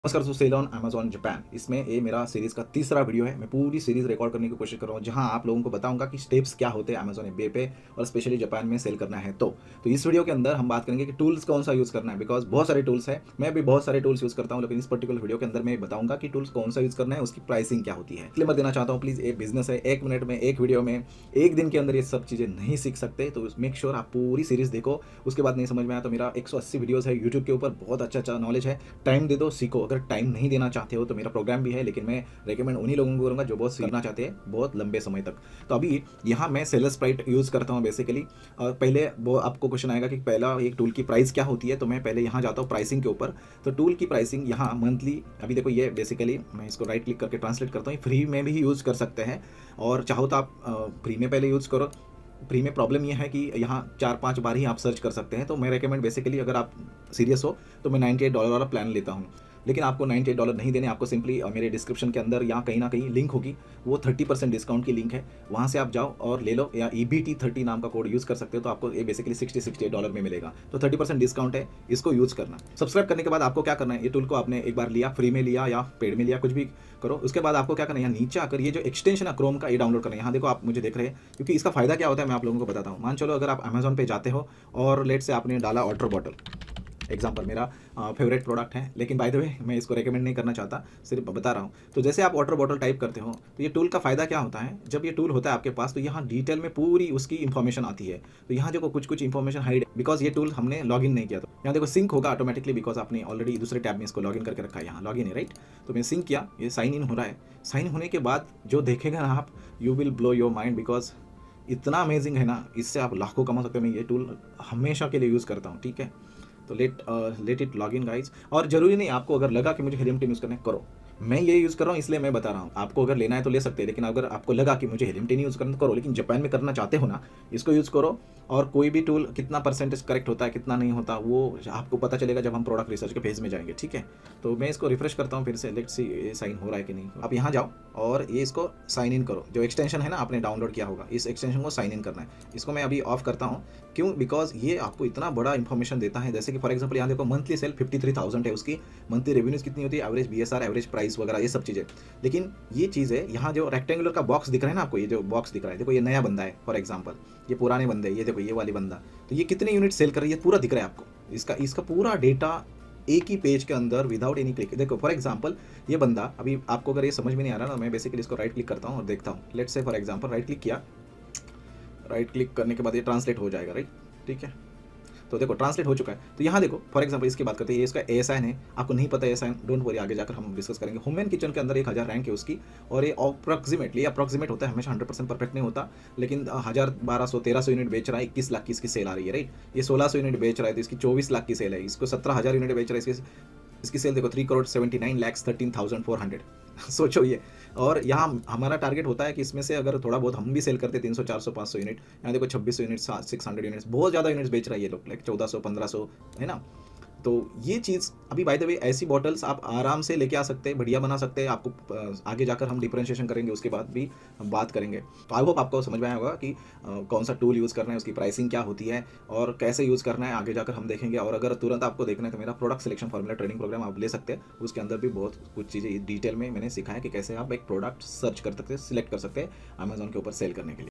नमस्कार दोस्तों, cell on Amazon Japan. इसमें ये मेरा सीरीज़ का तीसरा वीडियो है। मैं पूरी सीरीज़ रिकॉर्ड करने की कोशिश कर रहा हूँ, जहाँ आप लोगों को बताऊँगा कि स्टेप्स क्या होते हैं अमेज़न एबे पे और स्पेशली जापान में सेल करना है तो इस वीडियो के अंदर हम बात करेंगे कि टूल्स कौन-सा यूज़ करना है, बिकॉज़ बहुत सारे टूल्स हैं। मैं भी बहुत सारे टूल्स यूज़ करता हूँ, लेकिन इस पर्टिकुलर वीडियो के अंदर मैं बताऊँगा कि टूल्स कौन-सा यूज़ करना है, उसकी प्राइसिंग क्या होती है। डिस्क्लेमर देना चाहता हूँ, प्लीज़ ये बिज़नेस है, 1 मिनट में, 1 वीडियो में, 1 दिन के अंदर ये सब चीज़ें नहीं सीख सकते, तो मेक श्योर आप पूरी सीरीज़ देखो। उसके बाद नहीं समझ में आया तो मेरा 180 वीडियोज़ है यूट्यूब के ऊपर, बहुत अच्छा-अच्छा नॉलेज है। टाइम दे दो, सीखो। अगर टाइम नहीं देना चाहते हो तो मेरा प्रोग्राम भी है, लेकिन मैं रेकमेंड उन्हीं लोगों को करूँगा जो बहुत सीखना चाहते हैं बहुत लंबे समय तक। तो अभी यहाँ मैं सेलरस्प्राइट यूज़ करता हूँ बेसिकली। पहले वो आपको क्वेश्चन आएगा कि पहला एक टूल की प्राइस क्या होती है, तो मैं पहले यहाँ जाता हूँ प्राइसिंग के ऊपर। तो टूल की प्राइसिंग यहाँ मंथली, अभी देखो ये बेसिकली मैं इसको राइट क्लिक करके ट्रांसलेट करता हूँ। फ्री में भी यूज़ कर सकते हैं और चाहो तो आप फ्री में पहले यूज़ करो। फ्री में प्रॉब्लम ये है कि यहाँ 4-5 बार ही आप सर्च कर सकते हैं, तो मैं रेकमेंड बेसिकली, अगर आप सीरियस हो तो मैं $98 वाला प्लान लेता हूँ। लेकिन आपको $98 नहीं देने, आपको सिंपली मेरे डिस्क्रिप्शन के अंदर या कहीं न कहीं लिंक होगी, वो 30% डिस्काउंट की लिंक है, वहाँ से आप जाओ और ले लो, या EBT30 नाम का कोड यूज़ कर सकते हो, तो आपको ये बेसिकली $68 में मिलेगा। तो 30% डिस्काउंट है, इसको यूज़ करना। सब्सक्राइब करने के बाद आपको क्या करना है, ये टूल को आपने एक बार लिया, फ्री में लिया या पेड में लिया, कुछ भी करो। उसके बाद आपको क्या करना है, यहाँ नीचे आकर ये जो एक्सटेंशन है क्रोम का, ये डाउनलोड करना है। यहाँ देखो, आप मुझे देख रहे हैं, क्योंकि इसका फ़ायदा क्या होता है मैं आप लोगों को बताता हूँ। मान चलो अगर आप अमेज़न पे जाते हो और लेट से आपने डाला वाटर बॉटल, एग्जाम्पल मेरा फेवरेट प्रोडक्ट है, लेकिन बाय द वे मैं इसको रेकमेंड नहीं करना चाहता, सिर्फ बता रहा हूँ। तो जैसे आप वाटर बॉटल टाइप करते हो, तो ये टूल का फ़ायदा क्या होता है, जब ये टूल होता है आपके पास तो यहाँ डिटेल में पूरी उसकी इन्फॉर्मेशन आती है। तो यहाँ देखो कुछ इन्फॉर्मेशन हाइड, बिकॉज ये टूल हमने लॉग इन नहीं किया। तो यहाँ देखो सिंक होगा ऑटोमेटिकली, बिकॉज आपने ऑलरेडी दूसरे टैब में इसको लॉग इन करके रखा है। यहाँ लॉग इन है, राइट। तो मैं सिंक किया, ये साइन इन हो रहा है। साइन होने के बाद जो देखेगा ना आप, you will blow your mind, because इतना अमेजिंग है ना, इससे आप लाखों कमा सकते हो। मैं ये टूल हमेशा के लिए यूज़ करता हूँ, ठीक है। तो let it log in guys. और जरूरी नहीं, आपको अगर लगा कि मुझे हेलियम टेन यूज़ करना है, करो। मैं ये यूज़ कर रहा हूँ इसलिए मैं बता रहा हूँ, आपको अगर लेना है तो ले सकते हैं, लेकिन अगर आपको लगा कि मुझे हेलियम टेन यूज़ करना है तो करो। लेकिन जापान में करना चाहते हो ना, इसको यूज़ करो। और कोई भी टूल कितना परसेंटेज करेक्ट होता है, कितना नहीं होता, वो आपको पता चलेगा जब हम प्रोडक्ट रिसर्च के फेज में जाएंगे, ठीक है। तो मैं इसको रिफ्रेश करता हूँ फिर से, लेट्स सी ये साइन हो रहा है कि नहीं। आप यहाँ जाओ और ये इसको साइन इन करो। जो एक्सटेंशन है ना आपने डाउनलोड किया होगा, इस एक्सटेंशन को साइन इन करना है। इसको मैं अभी ऑफ करता हूँ। क्यों? बिकॉज ये आपको इतना बड़ा इन्फॉर्मेशन देता है। जैसे कि फॉर एग्जाम्पल यहाँ देखो, मंथली सेल 53,000 है उसकी, मंथली रेवेन्यूज कितनी होती है, एवरेज BSR, एवरेज प्राइस वगैरह, ये सब चीज़ें। लेकिन ये चीज़ है, यहाँ जो रेक्टेंगुलर का बॉक्स दिख रहा है ना आपको, ये जो बॉक्स दिख रहा है, देखो ये नया बंदा है फॉर एग्जाम्पल, ये पुराने बंदे हैं, ये देखो ये वाली बंदा, तो ये कितने यूनिट सेल कर रही है पूरा दिख रहा है आपको। इसका पूरा डेटा एक ही पेज के अंदर विदाउट एनी क्लिक। देखो फॉर एग्जांपल ये बंदा, अभी आपको अगर ये समझ में नहीं आ रहा ना, मैं बेसिकली इसको राइट क्लिक करता हूँ और देखता हूँ। Let's say for example right click किया, राइट क्लिक करने के बाद ये ट्रांसलेट हो जाएगा, राइट, ठीक है। तो देखो ट्रांसलेट हो चुका है। तो यहाँ देखो फॉर एग्जांपल इसकी बात करते हैं, ये इसका ASIN है, आपको नहीं पता ASIN, डोंट वरी, आगे जाकर हम डिस्कस करेंगे। होममैन किचन के अंदर 1000 रैंक है उसकी, और ये अप्रॉक्सीमेट होता है, हमेशा 100% परफेक्ट नहीं होता, लेकिन 1000, 1200, 1300 यूनिट बेच रहा है, 21 लाख की इसकी सेल आ रही है, राइट। ये 1600 यूनिट बेच रहा है तो इसकी 24 लाख की सेल है। इसको 17,000 यूनिट बेच रहा है, इसकी सेल देखो 3,79,13,400 सोचो ये। और यहाँ हमारा टारगेट होता है कि इसमें से अगर थोड़ा बहुत हम भी सेल करते 300, 400, 500 यूनिट, यहाँ देखो 2600 यूनिट, 600 यूनिट्स, बहुत ज़्यादा यूनिट्स बेच रहा है ये लोग, लाइक 1400, 1500, है ना। तो ये चीज़ अभी बाय द वे, ऐसी बॉटल्स आप आराम से लेके आ सकते हैं, बढ़िया बना सकते हैं। आपको आगे जाकर हम डिफरेंशिएशन करेंगे, उसके बाद भी हम बात करेंगे। तो आई होप आपको समझ में आया होगा कि कौन सा टूल यूज़ करना है, उसकी प्राइसिंग क्या होती है और कैसे यूज़ करना है, आगे जाकर हम देखेंगे। और अगर तुरंत आपको देखना है तो मेरा product selection formula training program आप ले सकते हैं। उसके अंदर भी बहुत कुछ चीज़ें डिटेल में मैंने सिखाया कि कैसे आप एक प्रोडक्ट सर्च कर सकते हैं, सिलेक्ट कर सकते हैं अमेजोन के ऊपर सेल करने के लिए।